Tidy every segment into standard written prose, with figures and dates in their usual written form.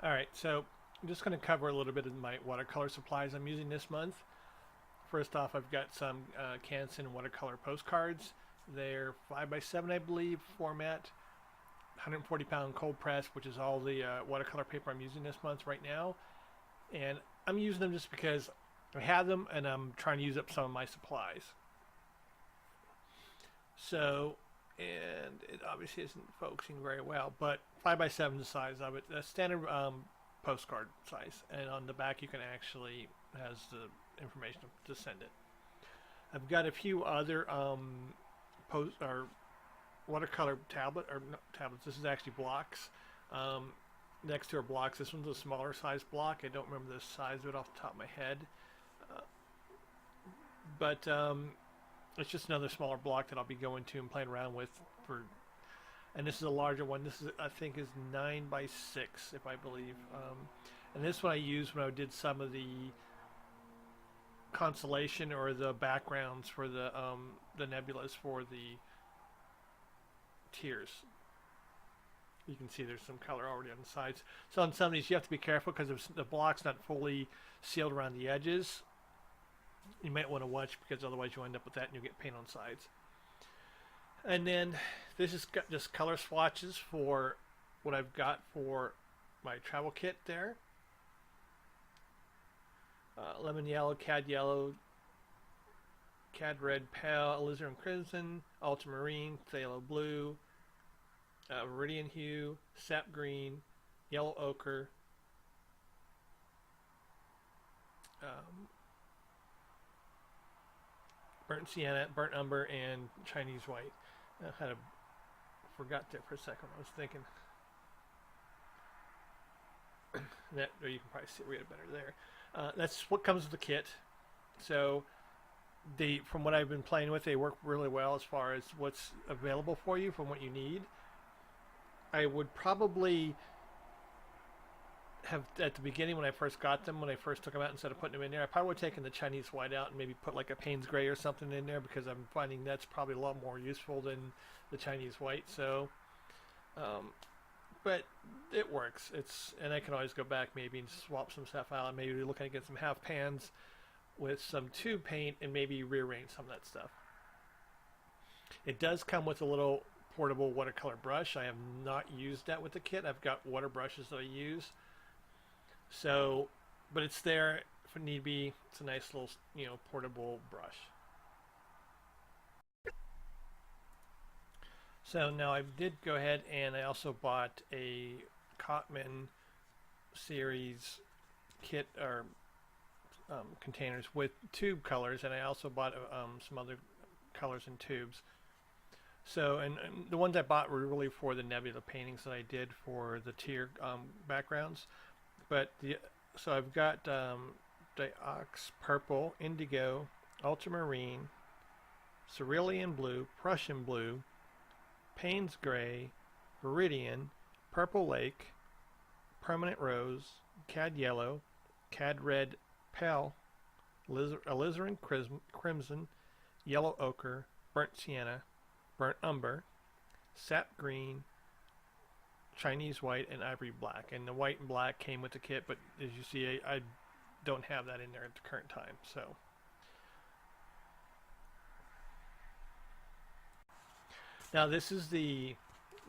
Alright, so I'm just going to cover a little bit of my watercolor supplies I'm using this month. First off, I've got some Canson watercolor postcards. They're 5x7, I believe, format. 140-pound cold press, which is all the watercolor paper I'm using this month right now. And I'm using them just because I have them and I'm trying to use up some of my supplies. So, and it obviously isn't focusing very well, but 5x7 is the size of it. That's standard postcard size, and on the back you can actually has the information to send it. I've got a few other watercolor tablets. This is actually blocks. Next to are blocks. This one's a smaller size block. I don't remember the size of it off the top of my head, but it's just another smaller block that I'll be going to and playing around with for. And this is a larger one. This is, I think, is 9x6, if I believe. And this one I used when I did some of the constellation or the backgrounds for the nebulas for the tiers. You can see there's some color already on the sides. So on some of these you have to be careful because the block's not fully sealed around the edges. You might want to watch because otherwise you'll end up with that and you'll get paint on sides. And then this is just color swatches for what I've got for my travel kit there. Lemon yellow, cad red, pale, alizarin crimson, ultramarine, phthalo blue, viridian hue, sap green, yellow ochre, burnt sienna, burnt umber, and Chinese white. I forgot that for a second. I was thinking that you can probably read it better there. That's what comes with the kit. So from what I've been playing with, they work really well as far as what's available for you from what you need. I would probably have at the beginning when I first got them, when I first took them out, instead of putting them in there, I probably would have taken the Chinese white out and maybe put like a Payne's gray or something in there because I'm finding that's probably a lot more useful than the Chinese white. So, but it works. And I can always go back maybe and swap some stuff out. Maybe looking to get some half pans with some tube paint and maybe rearrange some of that stuff. It does come with a little portable watercolor brush. I have not used that with the kit. I've got water brushes that I use. So, but it's there if need be. It's a nice little, portable brush. So now I did go ahead and I also bought a Cotman series kit or containers with tube colors, and I also bought some other colors in tubes. So, and the ones I bought were really for the nebula paintings that I did for the tier backgrounds. But so I've got Diox purple, indigo, ultramarine, cerulean blue, Prussian blue, Payne's gray, viridian, purple lake, permanent rose, cad yellow, cad red, pale, alizarin crimson, yellow ochre, burnt sienna, burnt umber, sap green, Chinese white, and ivory black. And the white and black came with the kit, but as you see, I don't have that in there at the current time. So now this is the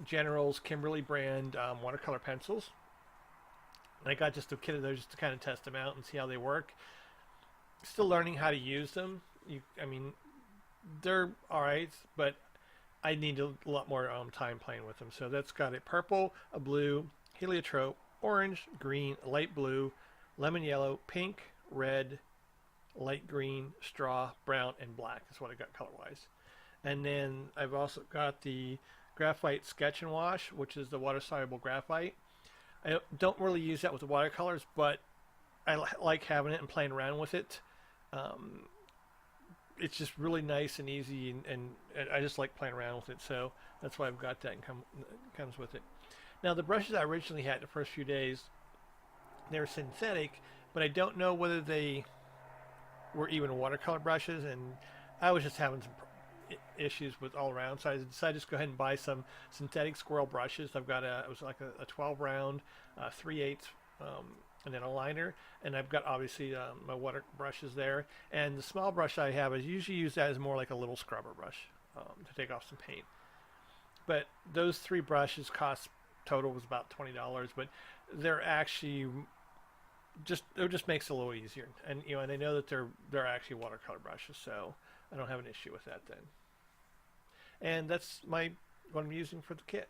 General's Kimberly brand watercolor pencils. And I got just a kit of those just to kind of test them out and see how they work. Still learning how to use them. I mean, they're alright, but I need a lot more time playing with them. So that's got a purple, a blue, heliotrope, orange, green, light blue, lemon yellow, pink, red, light green, straw, brown, and black is what I got color-wise. And then I've also got the graphite sketch and wash, which is the water-soluble graphite. I don't really use that with the watercolors, but I like having it and playing around with it. It's just really nice and easy, and I just like playing around with it, so that's why I've got that and comes with it. Now the brushes I originally had the first few days, they're synthetic, but I don't know whether they were even watercolor brushes, and I was just having some issues with all around, so I decided to just go ahead and buy some synthetic squirrel brushes. I've got it was like a 12 round 3/8 and then a liner, and I've got obviously my water brushes there, and the small brush I have is usually use that as more like a little scrubber brush to take off some paint. But those three brushes cost total was about $20, but they're actually just it just makes it a little easier, and and I know that they're actually watercolor brushes, so I don't have an issue with that then. And that's what I'm using for the kit.